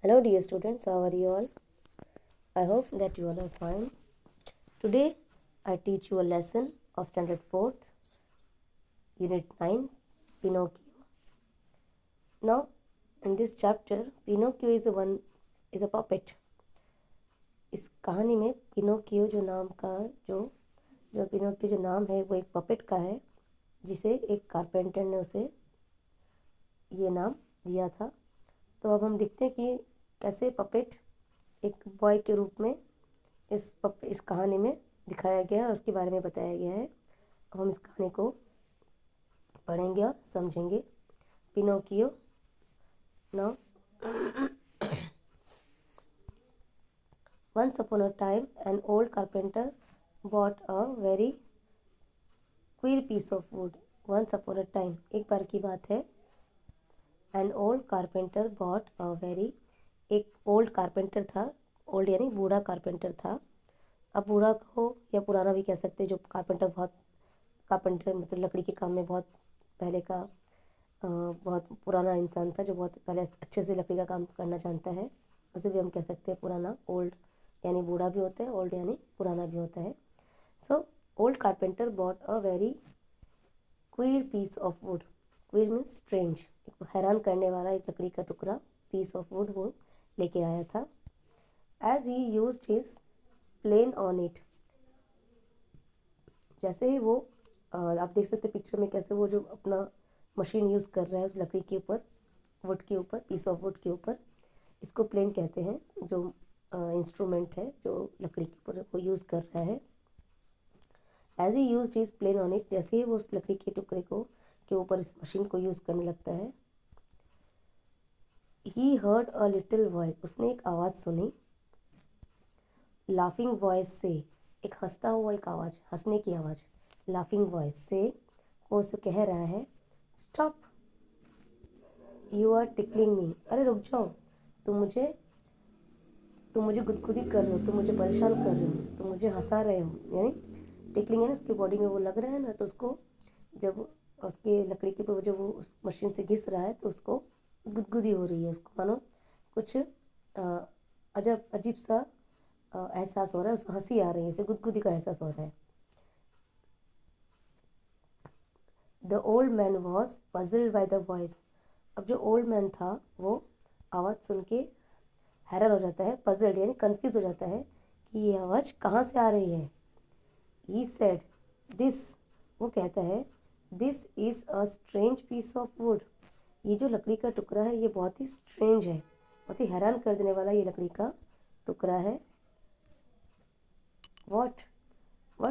Hello dear students, how are you all? I hope that you all are fine. Today I teach you a lesson of standard 4th, unit 9, Pinocchio. Now in this chapter, Pinocchio is a puppet. इस कहानी में Pinocchio जो नाम का जो Pinocchio जो नाम है वो एक पपेट का है, जिसे एक कारपेंटर ने उसे ये नाम दिया था। तो अब हम देखते हैं कि कैसे पपेट एक बॉय के रूप में इस कहानी में दिखाया गया और उसके बारे में बताया गया है। अब हम इस कहानी को पढ़ेंगे और समझेंगे। Pinocchio. Now Once upon a time, an old carpenter bought a very queer piece of wood. Once upon a time, एक बार की बात है। An old carpenter bought a very एक ओल्ड कारपेंटर था, ओल्ड यानी बूढ़ा कारपेंटर था। अब बूढ़ा हो या पुराना भी कह सकते हैं, जो कारपेंटर मतलब लकड़ी के काम में बहुत पहले का बहुत पुराना इंसान था, जो बहुत पहले अच्छे से लकड़ी का काम करना जानता है, उसे भी हम कह सकते हैं पुराना। ओल्ड यानी बूढ़ा भी होता है, ओल्ड यानी पुराना भी होता है। So old carpenter bought a very queer piece of wood. Queer means strange, एक हैरान करने वाला एक लकड़ी का टुकड़ा, पीस ऑफ वुड वो लेके आया था। As he used his plane on it, जैसे ही वो आप देख सकते हैं पिक्चर में कैसे वो जो अपना मशीन यूज़ कर रहा है उस लकड़ी के ऊपर, वुड के ऊपर, पीस ऑफ वुड के ऊपर। इसको प्लेन कहते हैं, जो इंस्ट्रूमेंट है जो लकड़ी के ऊपर वो यूज़ कर रहा है। As he used his plane on it, जैसे ही वो उस लकड़ी के टुकड़े को के ऊपर इस मशीन को यूज़ करने लगता है, he heard a little voice, उसने एक आवाज़ सुनी। लाफिंग वॉइस से, एक हंसता हुआ एक आवाज़, हंसने की आवाज़, लाफिंग वॉइस से वो उसे कह रहा है, स्टॉप यू आर टिकलिंग मी, अरे रुक जाओ, तुम मुझे गुदगुदी कर रहे हो, तुम मुझे परेशान कर रहे हो, तुम मुझे हंसा रहे हो। यानी टिकलिंग है ना, उसके बॉडी में वो लग रहा है ना, तो उसको जब उसके लकड़ी के ऊपर जब वो उस मशीन से घिस रहा है तो उसको गुदगुदी हो रही है, उसको मानो कुछ अजीब सा एहसास हो रहा है, उसको हंसी आ रही है, उसे गुदगुदी का एहसास हो रहा है। The old man was puzzled by the voice, अब जो ओल्ड मैन था वो आवाज़ सुन के हैरान हो जाता है, पजल्ड यानी कंफ्यूज हो जाता है कि ये आवाज़ कहाँ से आ रही है। ही सेड दिस, वो कहता है, this is a strange piece of wood, ये जो लकड़ी का टुकड़ा है ये बहुत ही स्ट्रेंज है, बहुत ही हैरान कर देने वाला ये लकड़ी का टुकड़ा है। What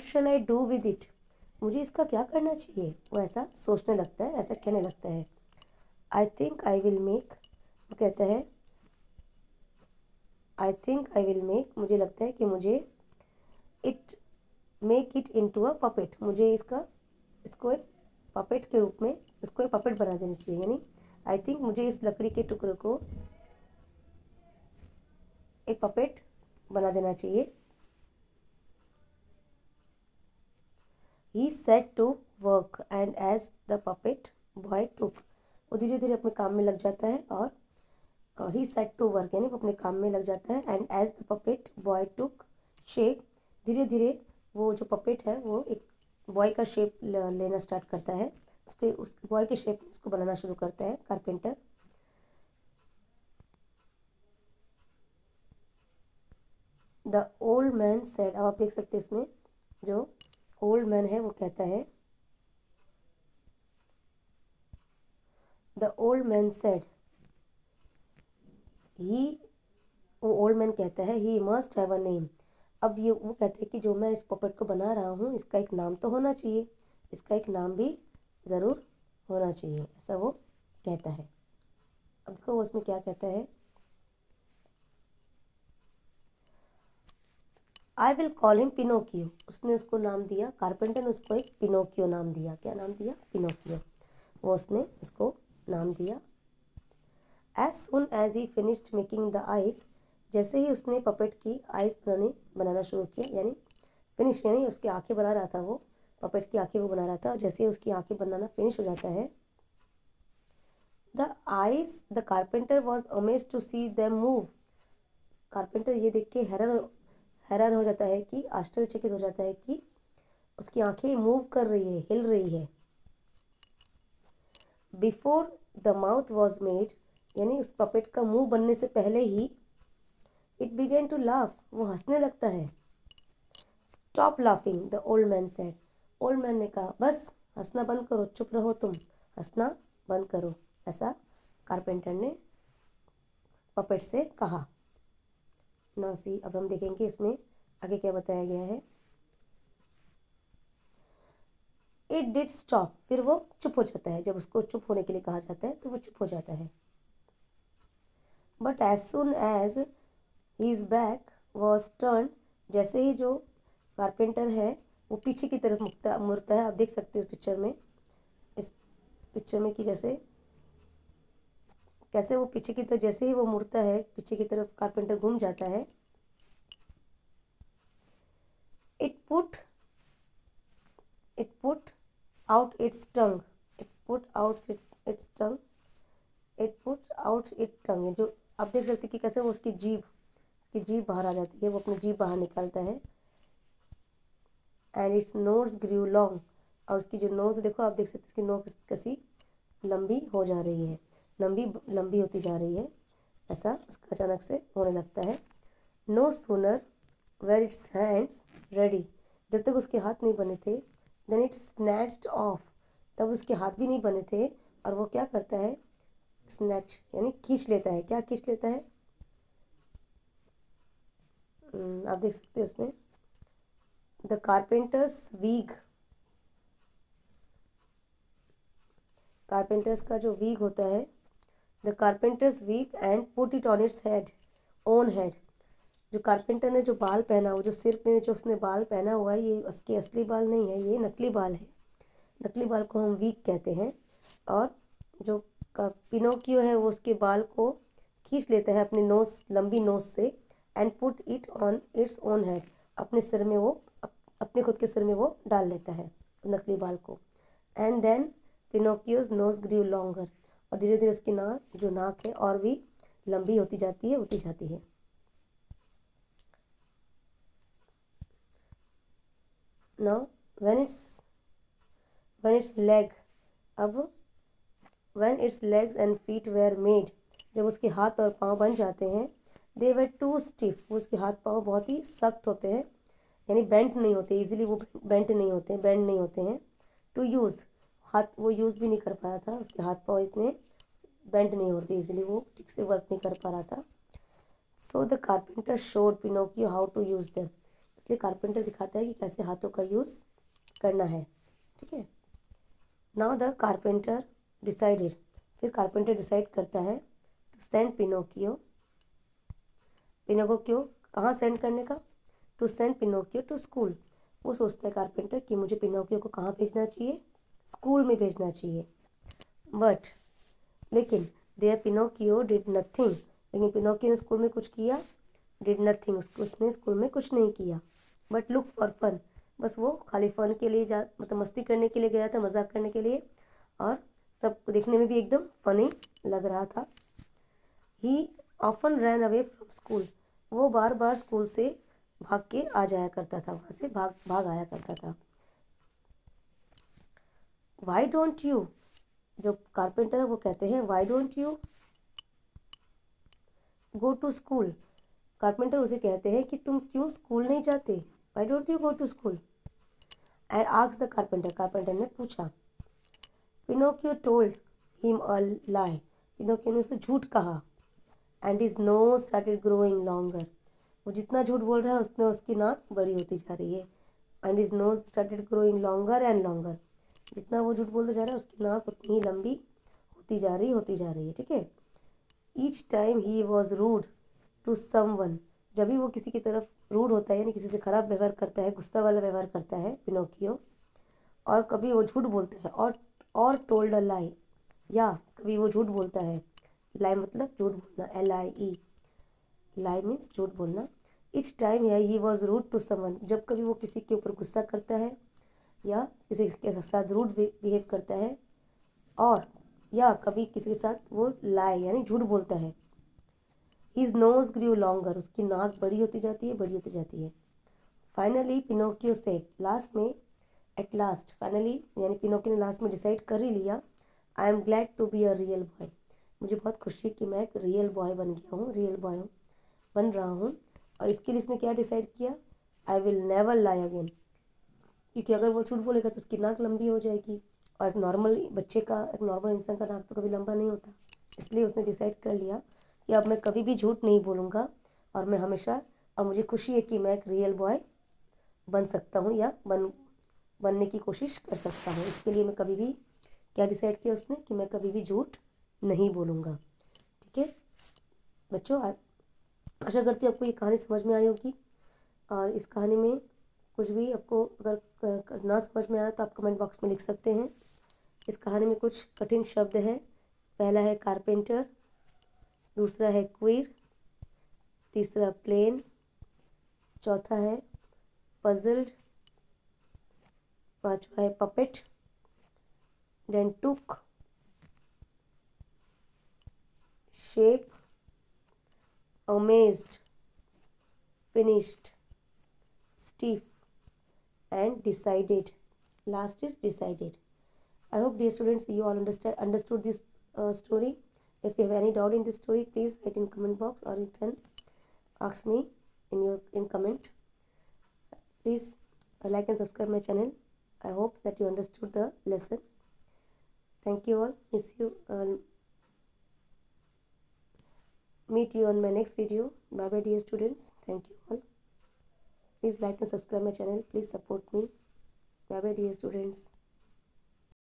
shell I do with it, मुझे इसका क्या करना चाहिए, वो ऐसा सोचने लगता है, ऐसा कहने लगता है। I think I will make, वो कहता है I think I will make, मुझे लगता है कि मुझे it make it into a puppet, मुझे इसको एक पपेट के रूप में इसको एक पपेट बना देना चाहिए। यानी आई थिंक मुझे इस लकड़ी के टुकड़े को एक पपेट बना देना चाहिए। He set to work and as the puppet boy took, वो धीरे धीरे अपने काम में लग जाता है, और ही सेट टू वर्क यानी वो अपने काम में लग जाता है। And as the puppet boy took shape, धीरे धीरे वो जो पपेट है वो एक बॉय का शेप लेना स्टार्ट करता है, उस बॉय के शेप में उसको बनाना शुरू करता है carpenter. The old man said, अब आप देख सकते हैं इसमें जो ओल्ड मैन है वो कहता है, द ओल्ड मैन सेड, वो ओल्ड मैन कहता है, he must have a name, अब ये वो कहते हैं कि जो मैं इस पपेट को बना रहा हूँ इसका एक नाम तो होना चाहिए, इसका एक नाम भी ज़रूर होना चाहिए, ऐसा वो कहता है। अब देखो वो उसमें क्या कहता है, I will call him Pinocchio, उसने उसको नाम दिया, कारपेंटर ने उसको एक पिनोकियो नाम दिया। क्या नाम दिया? पिनोकियो, वो उसने उसको नाम दिया। As soon as he finished making the eyes, जैसे ही उसने पपेट की आइज बनाना शुरू किया, यानी फिनिश यानी उसकी आंखें बना रहा था, वो पपेट की आंखें वो बना रहा था, और जैसे ही उसकी आंखें बनाना फिनिश हो जाता है, the carpenter was amazed to see them move. Carpenter ये देख के हैरान हो जाता है कि आश्चर्यचकित हो जाता है कि उसकी आंखें मूव कर रही है, हिल रही है। Before the mouth was made, यानी उस पपेट का मुंह बनने से पहले ही, इट बिगेन टू लाफ, वो हंसने लगता है। Stop laughing the old man said, old man ने कहा बस हंसना बंद करो, चुप रहो तुम, हंसना बंद करो, ऐसा कारपेंटर ने पपेट से कहा। नाउ सी, अब हम देखेंगे इसमें आगे क्या बताया गया है। इट डिड स्टॉप, फिर वो चुप हो जाता है, जब उसको चुप होने के लिए कहा जाता है तो वो चुप हो जाता है। But as soon as his back was turn, जैसे ही जो कारपेंटर है वो पीछे की तरफ मुड़ता है, आप देख सकते हो इस पिक्चर में कि जैसे कैसे वो पीछे की तरफ, जैसे ही वो मुड़ता है पीछे की तरफ, कारपेंटर घूम जाता है। इट पुट आउट इट्स टंग, जो आप देख सकते हैं कि कैसे वो उसकी जीभ बाहर आ जाती है, वो अपनी जीभ बाहर निकालता है। And its nose grew long, और उसकी जो नोज देखो, आप देख सकते हैं इसकी नोज कैसी लंबी हो जा रही है, लंबी होती जा रही है, ऐसा उसका अचानक से होने लगता है। No sooner were its hands ready, जब तक उसके हाथ नहीं बने थे, देन इट्स स्नैच्ड ऑफ, तब उसके हाथ भी नहीं बने थे और वो क्या करता है, स्नैच यानी खींच लेता है। क्या खींच लेता है, आप देख सकते हो इसमें द कारपेंटर्स का जो वीग होता है, the carpenter's wig and put it on its own head, जो कारपेंटर ने जो बाल पहना, वो जो सिर में जो उसने बाल पहना हुआ है, ये उसके असली बाल नहीं है, ये नकली बाल है। नकली बाल को हम वीग कहते हैं। और जो पिनोकियो है वो उसके बाल को खींच लेता है अपनी लंबी नोज से, and put it on its own head, अपने खुद के सिर में वो डाल लेता है नकली बाल को। And then Pinocchio's nose grew longer, और धीरे धीरे उसकी जो नाक है और भी लंबी होती जाती है। Now when it's legs and feet were made, जब उसके हाथ और पाँव बन जाते हैं, दे वर टू स्टिफ, उसके हाथ पाँव बहुत ही सख्त होते हैं, यानी बेंड नहीं होते, इजीली वो बेंड नहीं होते हैं। टू यूज़, हाथ वो यूज़ भी नहीं कर पाया था, उसके हाथ पाँव इतने बेंड नहीं होते इजीली, वो ठीक से वर्क नहीं कर पा रहा था। So the carpenter showed Pinocchio how to use them, इसलिए कारपेंटर दिखाता है कि कैसे हाथों का यूज़ करना है। ठीक है। नाउ द कारपेंटर डिसाइडेड, फिर कारपेंटर डिसाइड करता है टू सेंड पिनोकियो कहाँ सेंड करने का, to send Pinocchio to school. वो सोचता है कारपेंटर कि मुझे पिनोकियो को कहाँ भेजना चाहिए, स्कूल में भेजना चाहिए। बट लेकिन देयर पिनोकियो डिड नथिंग, लेकिन पिनोकियो ने स्कूल में कुछ किया, डिड नथिंग, उसने स्कूल में कुछ नहीं किया। बट लुक फॉर फन, बस वो खाली फन के लिए मतलब मस्ती करने के लिए गया था, मजाक करने के लिए, और सबको देखने में भी एकदम फनी लग रहा था। ही often ran away from school, वो बार बार स्कूल से भाग के आ जाया करता था, वहाँ से भाग आया करता था। वाई डोंट यू, जो कारपेंटर है वो कहते हैं why don't you go to school, carpenter उसे कहते हैं कि तुम क्यों स्कूल नहीं जाते, why don't you go to school. And asked the carpenter ने पूछा। Pinocchio told him a lie, Pinocchio ने उसे झूठ कहा। And his nose started growing longer, वो जितना झूठ बोल रहा है उतना उसकी नाक बड़ी होती जा रही है। And his nose started growing longer and longer, जितना वो झूठ बोलते जा रहा है उसकी नाक उतनी ही लंबी होती जा रही है। ठीक है। Each time he was rude to someone, जब भी वो किसी की तरफ रूड होता है यानी किसी से खराब व्यवहार करता है, गुस्सा वाला व्यवहार करता है पिनोकियो, और कभी वो झूठ बोलता है, और टोल्ड अ लाई, या कभी वो झूठ बोलता है, लाई मतलब झूठ बोलना, LIE, लाई मीन्स झूठ बोलना। Each time he was rude to someone, जब कभी वो किसी के ऊपर गुस्सा करता है या किसी के साथ रूड बिहेव करता है, और या कभी किसी के साथ वो लाए यानी झूठ बोलता है। हिज नोज ग्रू लॉन्गर, उसकी नाक बड़ी होती जाती है, बड़ी होती जाती है। फाइनली पिनोकियो सेड, लास्ट में, एट लास्ट, फाइनली यानी पिनोकियो ने लास्ट में डिसाइड कर ही लिया, I am glad to be a real boy, मुझे बहुत खुशी है कि मैं एक रियल बॉय बन गया हूँ, रियल बॉय बन रहा हूँ। और इसके लिए उसने क्या डिसाइड किया, I will never lie again, क्योंकि अगर वो झूठ बोलेगा तो उसकी नाक लंबी हो जाएगी, और एक नॉर्मल बच्चे का, एक नॉर्मल इंसान का नाक तो कभी लंबा नहीं होता। इसलिए उसने डिसाइड कर लिया कि अब मैं कभी भी झूठ नहीं बोलूँगा, और मैं हमेशा, और मुझे खुशी है कि मैं एक रियल बॉय बन सकता हूँ या बनने की कोशिश कर सकता हूँ। इसके लिए मैं कभी भी क्या डिसाइड किया उसने, कि मैं कभी भी झूठ नहीं बोलूँगा। ठीक है बच्चों, आशा करती हूँ आपको ये कहानी समझ में आई होगी। और इस कहानी में कुछ भी आपको अगर ना समझ में आया तो आप कमेंट बॉक्स में लिख सकते हैं। इस कहानी में कुछ कठिन शब्द हैं। पहला है कारपेंटर, दूसरा है क्वीर, तीसरा प्लेन, चौथा है पजल्ड, पांचवा है puppet, then took, shape, amazed, finished, stiff, and decided. Last is decided. I hope, dear students, you all understood this story. If you have any doubt in this story, please write in comment box, or you can ask me in comment. Please like and subscribe my channel. I hope that you understood the lesson. Thank you all. Miss you. Meet you on my next video. Bye bye, dear students. Thank you all. Please like and subscribe my channel. Please support me. Bye bye, dear students.